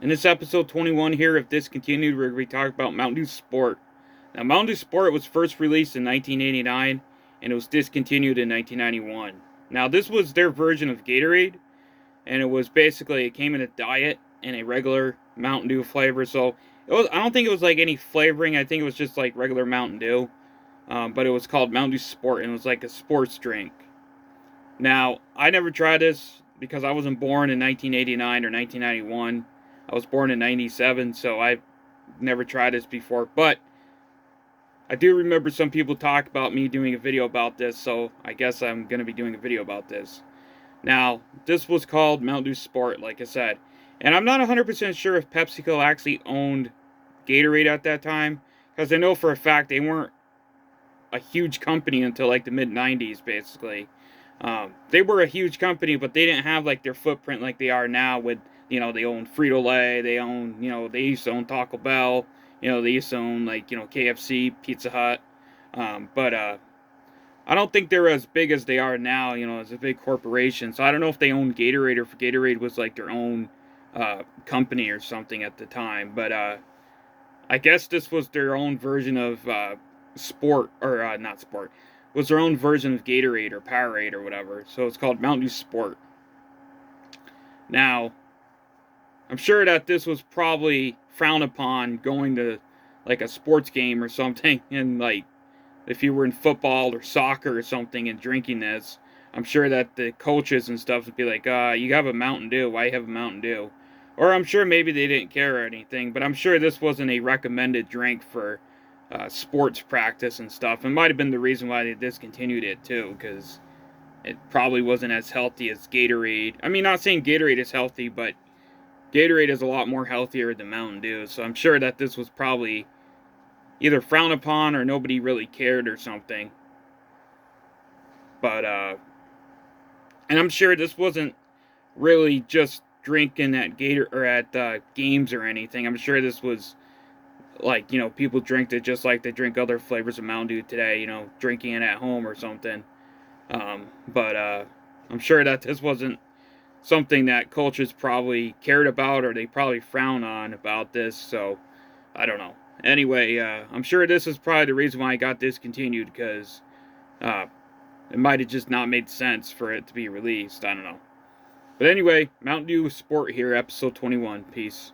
In this episode 21 here of Discontinued, we're going to be talking about Mountain Dew Sport. Now, Mountain Dew Sport was first released in 1989, and it was discontinued in 1991. Now, this was their version of Gatorade, and it came in a diet and a regular Mountain Dew flavor. So, I don't think it was like any flavoring. I think it was just like regular Mountain Dew. But it was called Mountain Dew Sport, and it was like a sports drink. Now, I never tried this because I wasn't born in 1989 or 1991. I was born in 97, so I've never tried this before. But I do remember some people talk about me doing a video about this, so I guess I'm going to be doing a video about this. Now, this was called Mountain Dew Sport, like I said. And I'm not 100% sure if PepsiCo actually owned Gatorade at that time, because I know for a fact they weren't a huge company until like the mid-90s, basically. They were a huge company, but they didn't have like their footprint like they are now with, they own Frito-Lay, they own, they used to own Taco Bell, they used to own like, KFC, Pizza Hut. But I don't think they're as big as they are now, as a big corporation. So I don't know if they owned Gatorade or if Gatorade was like their own company or something at the time. But I guess this was their own version of Sport, or not Sport, was their own version of Gatorade or Powerade or whatever. So it's called Mountain Dew Sport. Now, I'm sure that this was probably frowned upon going to like a sports game or something, and like if you were in football or soccer or something and drinking this, I'm sure that the coaches and stuff would be like, you have a Mountain Dew, why you have a Mountain Dew? Or I'm sure maybe they didn't care or anything, but I'm sure this wasn't a recommended drink for sports practice and stuff. It might have been the reason why they discontinued it too, because it probably wasn't as healthy as Gatorade. I mean, not saying Gatorade is healthy, but Gatorade is a lot more healthier than Mountain Dew, so I'm sure that this was probably either frowned upon or nobody really cared or something. But, and I'm sure this wasn't really just drinking at games or anything. I'm sure this was like, people drink it just like they drink other flavors of Mountain Dew today, drinking it at home or something. But I'm sure that this wasn't something that cultures probably cared about, or they probably frown on about this, so I don't know. Anyway, I'm sure this is probably the reason why I got discontinued, because it might have just not made sense for it to be released. I don't know. But anyway, Mountain Dew Sport here, episode 21. Peace.